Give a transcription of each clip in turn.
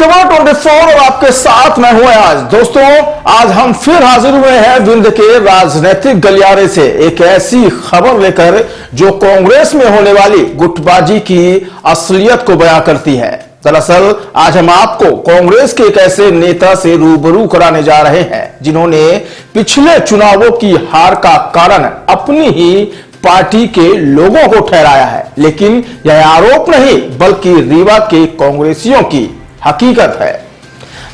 खबर 24 और आपके साथ मैं हूं आज। दोस्तों, आज हम फिर हाजिर हुए हैं विंध्य के राजनीतिक गलियारे से एक ऐसी खबर लेकर जो कांग्रेस में होने वाली गुटबाजी की असलियत को बयां करती है। दरअसल आज हम आपको कांग्रेस के एक ऐसे नेता से रूबरू कराने जा रहे हैं जिन्होंने पिछले चुनावों की हार का कारण अपनी ही पार्टी के लोगों को ठहराया है। लेकिन यह आरोप नहीं बल्कि रीवा के कांग्रेसियों की हकीकत है।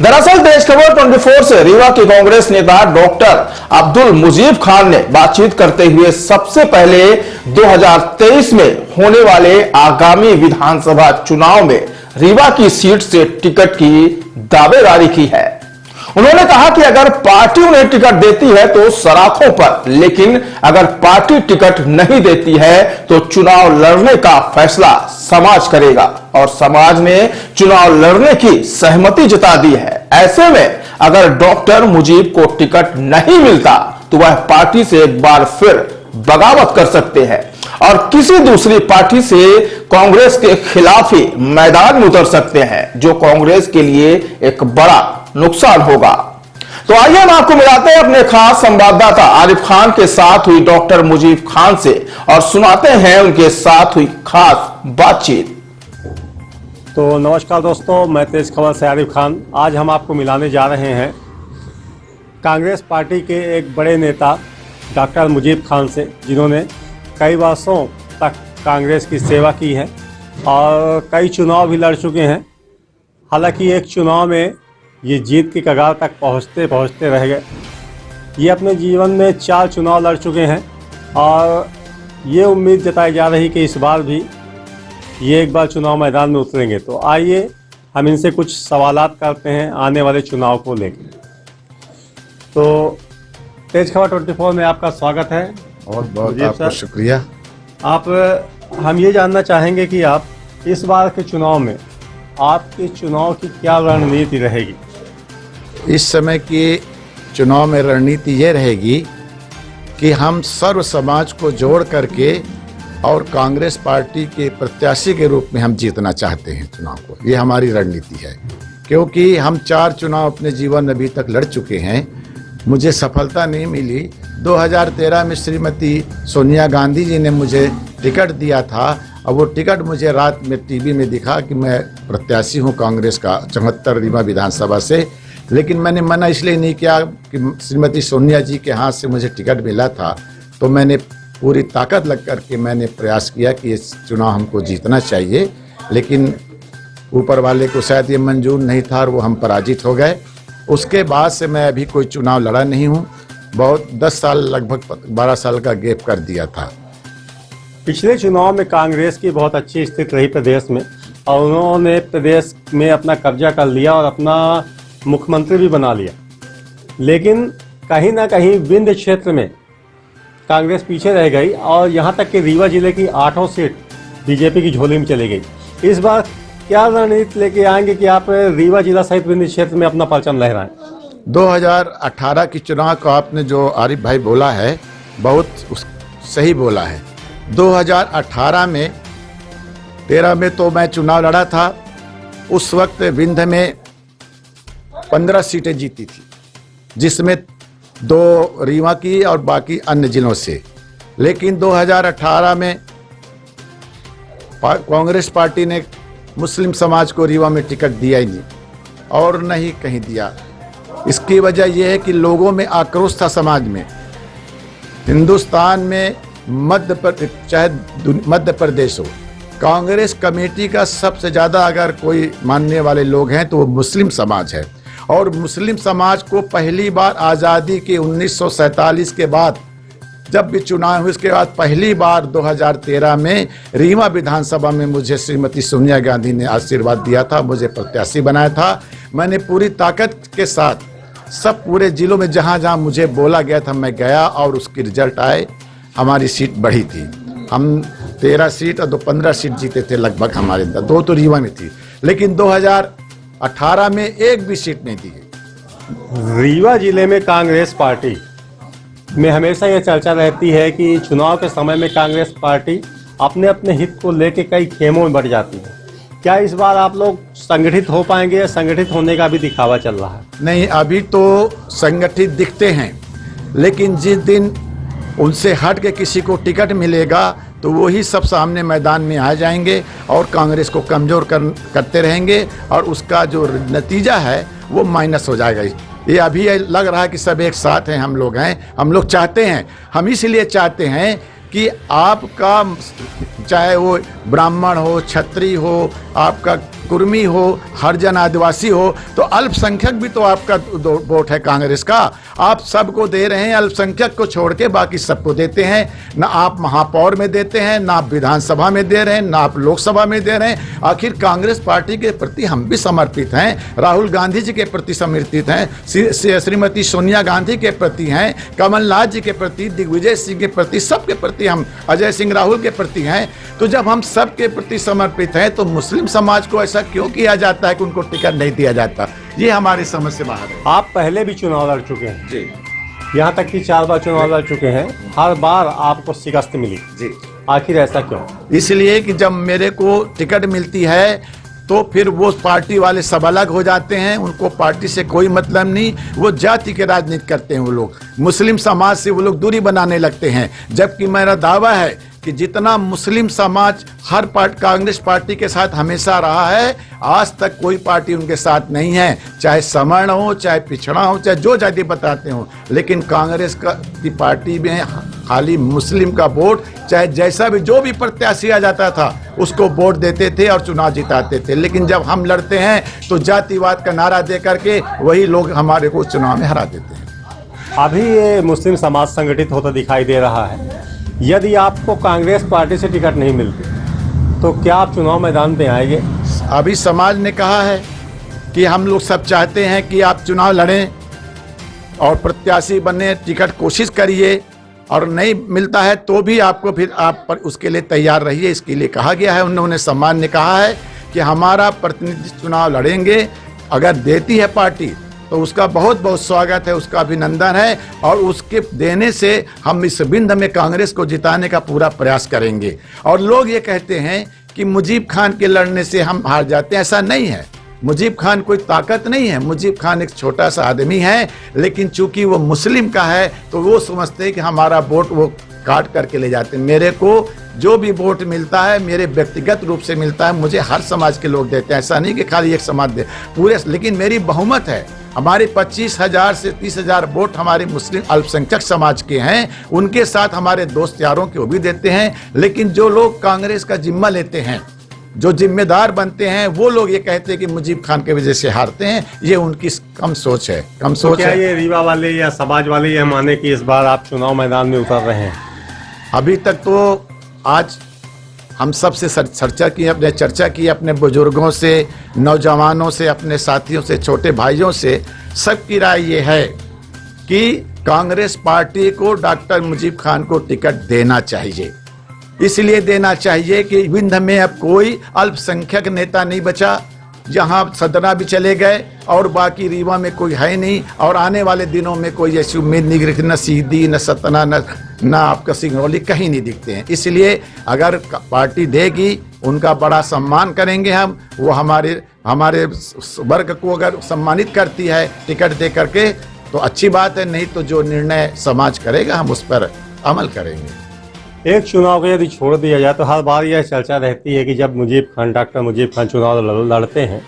दरअसल देश खबर 24 से रीवा के कांग्रेस नेता डॉक्टर अब्दुल मुजीब खान ने बातचीत करते हुए सबसे पहले 2023 में होने वाले आगामी विधानसभा चुनाव में रीवा की सीट से टिकट की दावेदारी की है। उन्होंने कहा कि अगर पार्टी उन्हें टिकट देती है तो सराखों पर, लेकिन अगर पार्टी टिकट नहीं देती है तो चुनाव लड़ने का फैसला समाज करेगा और समाज ने चुनाव लड़ने की सहमति जता दी है। ऐसे में अगर डॉक्टर मुजीब को टिकट नहीं मिलता तो वह पार्टी से एक बार फिर बगावत कर सकते हैं और किसी दूसरी पार्टी से कांग्रेस के खिलाफ ही मैदान में उतर सकते हैं, जो कांग्रेस के लिए एक बड़ा नुकसान होगा। तो आइए हम आपको मिलाते हैं अपने खास संवाददाता आरिफ खान के साथ हुई डॉक्टर मुजीब खान से और सुनाते हैं उनके साथ हुई खास बातचीत। तो नमस्कार दोस्तों, मैं तेज खबर से आरिफ खान। आज हम आपको मिलाने जा रहे हैं कांग्रेस पार्टी के एक बड़े नेता डॉक्टर मुजीब खान से, जिन्होंने कई वर्षों तक कांग्रेस की सेवा की है और कई चुनाव भी लड़ चुके हैं। हालांकि एक चुनाव में ये जीत की कगार तक पहुंचते पहुंचते रह गए। ये अपने जीवन में 4 चुनाव लड़ चुके हैं और ये उम्मीद जताई जा रही कि इस बार भी ये एक बार चुनाव मैदान में उतरेंगे। तो आइए हम इनसे कुछ सवालात करते हैं आने वाले चुनाव को लेकर। तो तेज खबर 24 में आपका स्वागत है। बहुत बहुत आपका शुक्रिया। हम ये जानना चाहेंगे कि आप इस बार के चुनाव में आपके चुनाव की क्या रणनीति रहेगी? इस समय के चुनाव में रणनीति ये रहेगी कि हम सर्व समाज को जोड़ करके और कांग्रेस पार्टी के प्रत्याशी के रूप में हम जीतना चाहते हैं चुनाव को। ये हमारी रणनीति है, क्योंकि हम 4 चुनाव अपने जीवन में अभी तक लड़ चुके हैं। मुझे सफलता नहीं मिली। 2013 में श्रीमती सोनिया गांधी जी ने मुझे टिकट दिया था और वो टिकट मुझे रात में टीवी में दिखा कि मैं प्रत्याशी हूँ कांग्रेस का 74 रीवा विधानसभा से। लेकिन मैंने मना इसलिए नहीं किया कि श्रीमती सोनिया जी के हाथ से मुझे टिकट मिला था, तो मैंने पूरी ताकत लग करके मैंने प्रयास किया कि इस चुनाव हमको जीतना चाहिए। लेकिन ऊपर वाले को शायद ये मंजूर नहीं था और वो हम पराजित हो गए। उसके बाद से मैं अभी कोई चुनाव लड़ा नहीं हूँ। बहुत 10 साल, लगभग 12 साल का गैप कर दिया था। पिछले चुनाव में कांग्रेस की बहुत अच्छी स्थिति रही प्रदेश में और उन्होंने प्रदेश में अपना कब्जा कर लिया और अपना मुख्यमंत्री भी बना लिया। लेकिन कहीं ना कहीं विंध्य क्षेत्र में कांग्रेस पीछे रह गई और यहाँ तक कि रीवा जिले की 8 सीट बीजेपी की झोली में चली गई। इस बार क्या रणनीति लेके आएंगे कि आप रीवा जिला सहित विंध्य क्षेत्र में अपना परचम लहराएं? 2018 की चुनाव को आपने जो आरिफ भाई बोला है बहुत सही बोला है। 2018 में 13 में तो मैं चुनाव लड़ा था। उस वक्त विंध्य में 15 सीटें जीती थी, जिसमें 2 रीवा की और बाकी अन्य जिलों से। लेकिन 2018 में कांग्रेस पार्टी ने मुस्लिम समाज को रीवा में टिकट दिया ही नहीं और न ही कहीं दिया। इसकी वजह यह है कि लोगों में आक्रोश था समाज में। हिंदुस्तान में चाहे मध्य प्रदेश हो, कांग्रेस कमेटी का सबसे ज़्यादा अगर कोई मानने वाले लोग हैं तो वो मुस्लिम समाज है। और मुस्लिम समाज को पहली बार आज़ादी के 1947 के बाद जब भी चुनाव हुए, उसके बाद पहली बार 2013 में रीवा विधानसभा में मुझे श्रीमती सोनिया गांधी ने आशीर्वाद दिया था, मुझे प्रत्याशी बनाया था। मैंने पूरी ताकत के साथ सब पूरे जिलों में जहां जहां मुझे बोला गया था मैं गया और उसकी रिजल्ट आए। हमारी सीट बढ़ी थी। हम 13 सीट और 15 सीट जीते थे लगभग हमारे अंदर। 2 तो रीवा में थी, लेकिन 2018 में एक भी सीट नहीं दी गई। रीवा जिले में कांग्रेस पार्टी में हमेशा ये चर्चा रहती है कि चुनाव के समय में कांग्रेस पार्टी अपने अपने हित को लेकर कई खेमों में बढ़ जाती है। क्या इस बार आप लोग संगठित हो पाएंगे? संगठित होने का भी दिखावा चल रहा है। नहीं, अभी तो संगठित दिखते हैं, लेकिन जिस दिन उनसे हट के किसी को टिकट मिलेगा तो वही सब सामने मैदान में आ जाएंगे और कांग्रेस को कमज़ोर करते रहेंगे और उसका जो नतीजा है वो माइनस हो जाएगा। ये अभी लग रहा है कि सब एक साथ हैं, हम लोग चाहते हैं, हम इसलिए चाहते हैं कि आपका चाहे वो ब्राह्मण हो, क्षत्रिय हो, आपका कुर्मी हो, हरिजन आदिवासी हो, तो अल्पसंख्यक भी तो आपका वोट है कांग्रेस का। आप सबको दे रहे हैं, अल्पसंख्यक को छोड़ के बाकी सबको देते हैं। ना आप महापौर में देते हैं, ना आप विधानसभा में दे रहे हैं, ना आप लोकसभा में दे रहे हैं। आखिर कांग्रेस पार्टी के प्रति हम भी समर्पित हैं, राहुल गांधी जी के प्रति समर्पित हैं, श्रीमती सोनिया गांधी के प्रति हैं, कमलनाथ जी के प्रति, दिग्विजय सिंह के प्रति, सबके प्रति हम, अजय सिंह राहुल के प्रति हैं। तो जब हम सबके प्रति समर्पित हैं तो मुस्लिम समाज को ऐसा क्यों किया जाता है कि उनको टिकट नहीं दिया जाता? ये हमारी समझ से बाहर है। आप पहले भी चुनाव लड़ चुके हैं जी, यहाँ तक कि 4 बार चुनाव लड़ चुके हैं, हर बार आपको शिकस्त मिली जी। आखिर ऐसा क्यों? इसलिए कि जब मेरे को टिकट मिलती है तो फिर वो पार्टी वाले सब अलग हो जाते हैं, उनको पार्टी से कोई मतलब नहीं, वो जाति के राजनीति करते हैं। वो लोग मुस्लिम समाज से वो लोग दूरी बनाने लगते हैं, जबकि मेरा दावा है कि जितना मुस्लिम समाज हर कांग्रेस पार्टी के साथ हमेशा रहा है, आज तक कोई पार्टी उनके साथ नहीं है, चाहे सवर्ण हो, चाहे पिछड़ा हो, चाहे जो जाति बताते हो। लेकिन कांग्रेस की पार्टी में खाली मुस्लिम का वोट, चाहे जैसा भी जो भी प्रत्याशी आ जाता था उसको वोट देते थे और चुनाव जिताते थे। लेकिन जब हम लड़ते हैं तो जातिवाद का नारा दे करके वही लोग हमारे को चुनाव में हरा देते हैं। अभी ये मुस्लिम समाज संगठित होता दिखाई दे रहा है। यदि आपको कांग्रेस पार्टी से टिकट नहीं मिलती तो क्या आप चुनाव मैदान में आएंगे? अभी समाज ने कहा है कि हम लोग सब चाहते हैं कि आप चुनाव लड़ें और प्रत्याशी बनने, टिकट कोशिश करिए, और नहीं मिलता है तो भी आपको फिर आप पर उसके लिए तैयार रहिए, इसके लिए कहा गया है। उन्होंने समाज ने कहा है कि हमारा प्रतिनिधि चुनाव लड़ेंगे, अगर देती है पार्टी तो उसका बहुत बहुत स्वागत है, उसका अभिनंदन है, और उसके देने से हम इस बिंद में कांग्रेस को जिताने का पूरा प्रयास करेंगे। और लोग ये कहते हैं कि मुजीब खान के लड़ने से हम हार जाते हैं, ऐसा नहीं है। मुजीब खान कोई ताकत नहीं है, मुजीब खान एक छोटा सा आदमी है, लेकिन चूंकि वो मुस्लिम का है तो वो समझते हैं कि हमारा वोट वो काट करके ले जाते हैं। मेरे को जो भी वोट मिलता है मेरे व्यक्तिगत रूप से मिलता है, मुझे हर समाज के लोग देते हैं, ऐसा नहीं कि खाली एक समाज दे पूरे। लेकिन मेरी बहुमत है, हमारे 25,000 से 30,000 वोट हमारे मुस्लिम अल्पसंख्यक समाज के हैं, उनके साथ हमारे दोस्त यारों के वो भी देते हैं। लेकिन जो लोग कांग्रेस का जिम्मा लेते हैं, जो जिम्मेदार बनते हैं, वो लोग ये कहते हैं कि मुजीब खान के वजह से हारते हैं, ये उनकी कम सोच है, कम सोच क्या है। ये रीवा वाले या समाज वाले ये माने कि इस बार आप चुनाव मैदान में उतर रहे हैं? अभी तक तो आज हम सबसे चर्चा की अपने बुजुर्गों से, नौजवानों से, अपने साथियों से, छोटे भाइयों से, सबकी राय ये है कि कांग्रेस पार्टी को डॉक्टर मुजीब खान को टिकट देना चाहिए। इसलिए देना चाहिए कि विंध्य में अब कोई अल्पसंख्यक नेता नहीं बचा, जहां सदना भी चले गए और बाकी रीवा में कोई है नहीं, और आने वाले दिनों में कोई ऐसी उम्मीद नहीं रखी, न सीधी, न सतना, न आपका सिंगरौली, कहीं नहीं दिखते हैं। इसलिए अगर पार्टी देगी उनका बड़ा सम्मान करेंगे हम, वो हमारे वर्ग को अगर सम्मानित करती है टिकट दे करके तो अच्छी बात है, नहीं तो जो निर्णय समाज करेगा हम उस पर अमल करेंगे। एक चुनाव को यदि छोड़ दिया जाए तो हर बार यह चर्चा रहती है कि जब डॉक्टर मुजीब खान चुनाव लड़ते हैं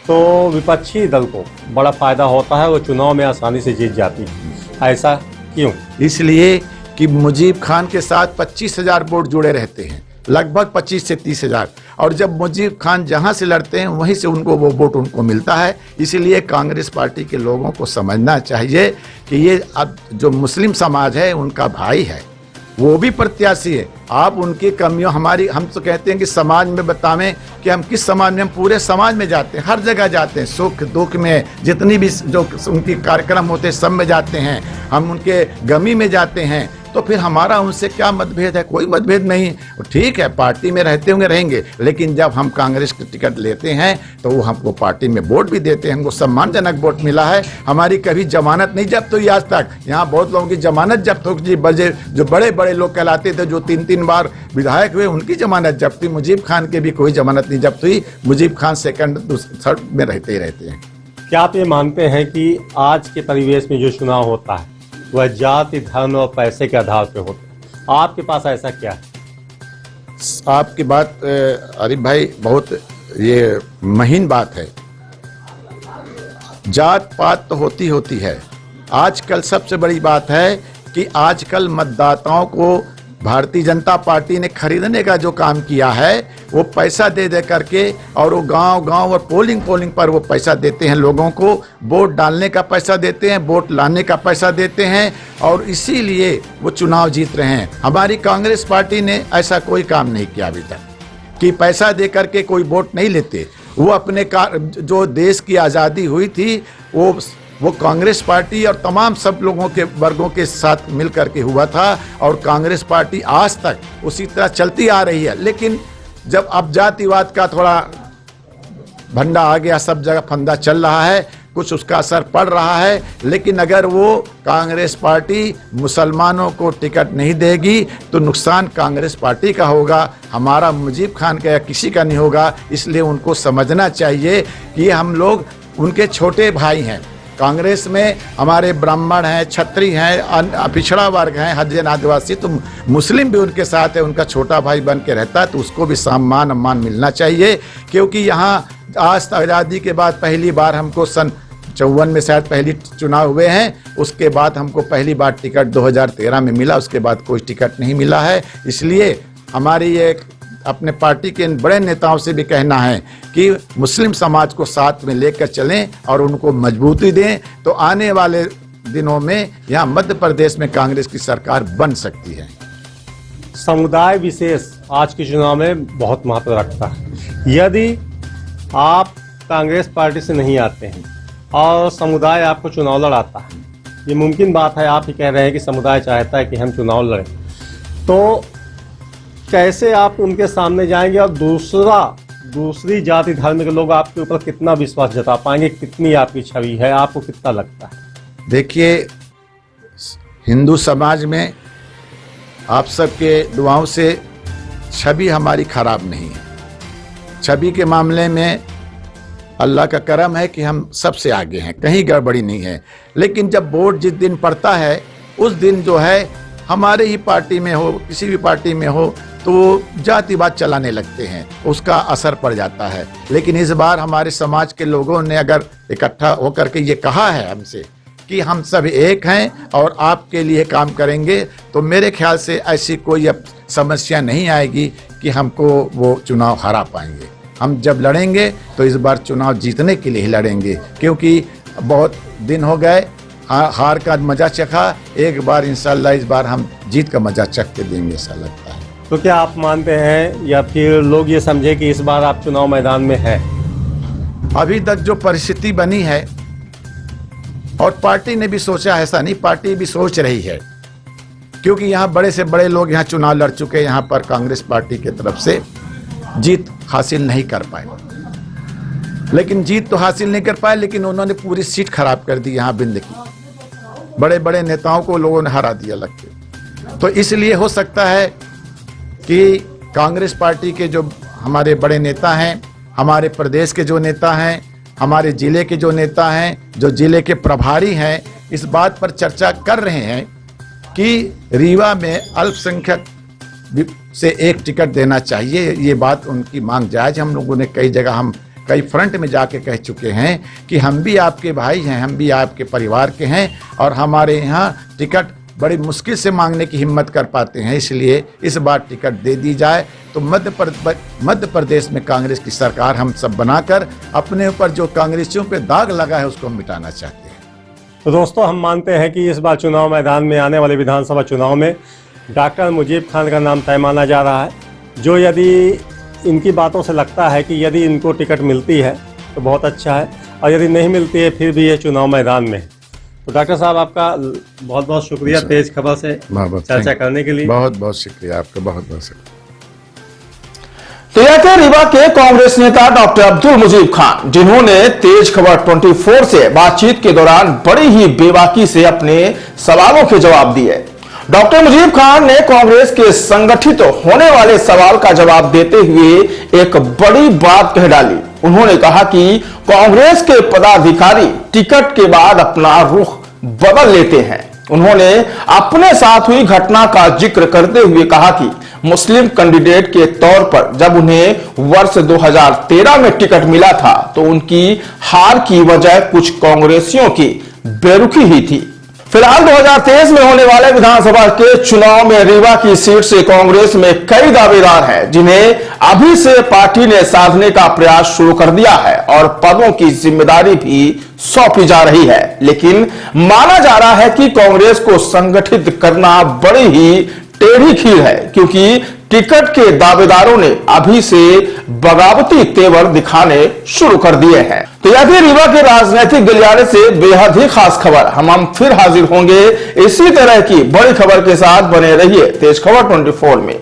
तो विपक्षी दल को बड़ा फायदा होता है, वो चुनाव में आसानी से जीत जाती है। ऐसा क्यों? इसलिए कि मुजीब खान के साथ 25,000 वोट जुड़े रहते हैं, लगभग 25 से 30,000, और जब मुजीब खान जहां से लड़ते हैं वहीं से उनको वो वोट उनको मिलता है। इसलिए कांग्रेस पार्टी के लोगों को समझना चाहिए कि ये अब जो मुस्लिम समाज है उनका भाई है, वो भी प्रत्याशी है। आप उनकी कमियों, हम तो कहते हैं कि समाज में बतावें कि हम किस समाज में, हम पूरे समाज में जाते हैं, हर जगह जाते हैं, सुख दुख में जितनी भी जो उनकी कार्यक्रम होते हैं सब में जाते हैं, हम उनके गमी में जाते हैं, तो फिर हमारा उनसे क्या मतभेद है? कोई मतभेद नहीं। ठीक है, पार्टी में रहते होंगे, रहेंगे, लेकिन जब हम कांग्रेस की टिकट लेते हैं तो वो हमको पार्टी में वोट भी देते हैं, हमको सम्मानजनक वोट मिला है। हमारी कभी जमानत नहीं जब्त हुई आज तक। यहाँ बहुत लोगों की जमानत जब्त हो गई, जो बड़े बड़े लोग कहलाते थे, जो 3-3 बार विधायक हुए, उनकी जमानत जब्त हुई। मुजीब खान की भी कोई जमानत नहीं जब्त हुई। मुजीब खान सेकंड थर्ड में रहते ही रहते हैं। क्या आप ये मानते हैं कि आज के परिवेश में जो चुनाव होता है वह जाति, धर्म और पैसे के आधार पर होता है? आपके पास ऐसा क्या है? आपकी बात आरिफ भाई बहुत ये महीन बात है। जात पात तो होती है। आजकल सबसे बड़ी बात है कि आजकल मतदाताओं को भारतीय जनता पार्टी ने खरीदने का जो काम किया है, वो पैसा दे दे करके, और वो गांव और पोलिंग पर वो पैसा देते हैं लोगों को। वोट डालने का पैसा देते हैं, वोट लाने का पैसा देते हैं, और इसीलिए वो चुनाव जीत रहे हैं। हमारी कांग्रेस पार्टी ने ऐसा कोई काम नहीं किया अभी तक कि पैसा दे करके कोई वोट नहीं लेते। वो अपने जो देश की आज़ादी हुई थी वो कांग्रेस पार्टी और तमाम सब लोगों के वर्गों के साथ मिल करके हुआ था, और कांग्रेस पार्टी आज तक उसी तरह चलती आ रही है। लेकिन जब अब जातिवाद का थोड़ा भंडा आ गया, सब जगह फंदा चल रहा है, कुछ उसका असर पड़ रहा है। लेकिन अगर वो कांग्रेस पार्टी मुसलमानों को टिकट नहीं देगी तो नुकसान कांग्रेस पार्टी का होगा, हमारा मुजीब खान का या किसी का नहीं होगा। इसलिए उनको समझना चाहिए कि हम लोग उनके छोटे भाई हैं। कांग्रेस में हमारे ब्राह्मण हैं, क्षत्रिय हैं, पिछड़ा वर्ग हैं, हरिजन आदिवासी, तो मुस्लिम भी उनके साथ है, उनका छोटा भाई बन के रहता है, तो उसको भी सम्मान मिलना चाहिए। क्योंकि यहाँ आज आज़ादी के बाद पहली बार हमको सन 54 में शायद पहली चुनाव हुए हैं, उसके बाद हमको पहली बार टिकट 2013 में मिला, उसके बाद कोई टिकट नहीं मिला है। इसलिए हमारी ये अपने पार्टी के इन बड़े नेताओं से भी कहना है कि मुस्लिम समाज को साथ में लेकर चलें और उनको मजबूती दें, तो आने वाले दिनों में यहाँ मध्य प्रदेश में कांग्रेस की सरकार बन सकती है। समुदाय विशेष आज के चुनाव में बहुत महत्व रखता है। यदि आप कांग्रेस पार्टी से नहीं आते हैं और समुदाय आपको चुनाव लड़ाता है, ये मुमकिन बात है, आप ही कह रहे हैं कि समुदाय चाहता है कि हम चुनाव लड़ें, तो कैसे आप उनके सामने जाएंगे और दूसरी जाति धर्म के लोग आपके ऊपर कितना विश्वास जता पाएंगे? कितनी आपकी छवि है, आपको कितना लगता है? देखिए, हिंदू समाज में आप सबके दुआओं से छवि हमारी खराब नहीं है। छवि के मामले में अल्लाह का करम है कि हम सबसे आगे हैं, कहीं गड़बड़ी नहीं है। लेकिन जब वोट जिस दिन पड़ता है उस दिन जो है, हमारे ही पार्टी में हो, किसी भी पार्टी में हो, तो जातिवाद चलाने लगते हैं, उसका असर पड़ जाता है। लेकिन इस बार हमारे समाज के लोगों ने अगर इकट्ठा होकर के ये कहा है हमसे कि हम सब एक हैं और आपके लिए काम करेंगे, तो मेरे ख्याल से ऐसी कोई अब समस्या नहीं आएगी कि हमको वो चुनाव हरा पाएंगे। हम जब लड़ेंगे तो इस बार चुनाव जीतने के लिए ही लड़ेंगे, क्योंकि बहुत दिन हो गए हार का मजा चखा, एक बार इंशाल्लाह इस बार हम जीत का मजा चख के देंगे, ऐसा लगता है। तो क्या आप मानते हैं या फिर लोग ये समझे कि इस बार आप चुनाव मैदान में हैं? अभी तक जो परिस्थिति बनी है, और पार्टी ने भी सोचा, ऐसा नहीं, पार्टी भी सोच रही है, क्योंकि यहाँ बड़े से बड़े लोग यहाँ चुनाव लड़ चुके, यहाँ पर कांग्रेस पार्टी की तरफ से जीत हासिल नहीं कर पाए। लेकिन जीत तो हासिल नहीं कर पाए, लेकिन उन्होंने पूरी सीट खराब कर दी यहाँ बिंद की। बड़े बड़े नेताओं को लोगों ने हरा दिया लग के। तो इसलिए हो सकता है कि कांग्रेस पार्टी के जो हमारे बड़े नेता हैं, हमारे प्रदेश के जो नेता हैं, हमारे जिले के जो नेता हैं, जो जिले के प्रभारी हैं, इस बात पर चर्चा कर रहे हैं कि रीवा में अल्पसंख्यक से एक टिकट देना चाहिए। ये बात उनकी मांग जायज। हम लोगों ने कई जगह, हम कई फ्रंट में जाके कह चुके हैं कि हम भी आपके भाई हैं, हम भी आपके परिवार के हैं, और हमारे यहाँ टिकट बड़ी मुश्किल से मांगने की हिम्मत कर पाते हैं। इसलिए इस बार टिकट दे दी जाए, तो मध्य प्रदेश में कांग्रेस की सरकार हम सब बनाकर अपने ऊपर जो कांग्रेसियों पे दाग लगा है उसको हम मिटाना चाहते हैं। तो दोस्तों, हम मानते हैं कि इस बार चुनाव मैदान में आने वाले विधानसभा चुनाव में डॉक्टर मुजीब खान का नाम तय माना जा रहा है, जो यदि इनकी बातों से लगता है कि यदि इनको टिकट मिलती है तो बहुत अच्छा है, और यदि नहीं मिलती है फिर भी ये चुनाव मैदान में है। तो डॉक्टर साहब आपका बहुत बहुत शुक्रिया तेज खबर से चर्चा करने के लिए। बहुत बहुत शुक्रिया आपका, बहुत बहुत शुक्रिया। तो यह थे रीवा के कांग्रेस नेता डॉक्टर अब्दुल मुजीब खान, जिन्होंने तेज खबर 24 से बातचीत के दौरान बड़ी ही बेबाकी से अपने सवालों के जवाब दिए। डॉक्टर मुजीब खान ने कांग्रेस के संगठित होने वाले सवाल का जवाब देते हुए एक बड़ी बात कह डाली। उन्होंने कहा कि कांग्रेस के पदाधिकारी टिकट के बाद अपना रुख बदल लेते हैं। उन्होंने अपने साथ हुई घटना का जिक्र करते हुए कहा कि मुस्लिम कैंडिडेट के तौर पर जब उन्हें वर्ष 2013 में टिकट मिला था तो उनकी हार की वजह कुछ कांग्रेसियों की बेरुखी ही थी। फिलहाल 2023 में होने वाले विधानसभा के चुनाव में रीवा की सीट से कांग्रेस में कई दावेदार हैं, जिन्हें अभी से पार्टी ने साधने का प्रयास शुरू कर दिया है और पदों की जिम्मेदारी भी सौंपी जा रही है। लेकिन माना जा रहा है कि कांग्रेस को संगठित करना बड़ी ही टेढ़ी खीर है, क्योंकि टिकट के दावेदारों ने अभी से बगावती तेवर दिखाने शुरू कर दिए हैं। तो यह थी रीवा के राजनीतिक गलियारे से बेहद ही खास खबर। हम फिर हाजिर होंगे इसी तरह की बड़ी खबर के साथ। बने रहिए तेज खबर 24 में।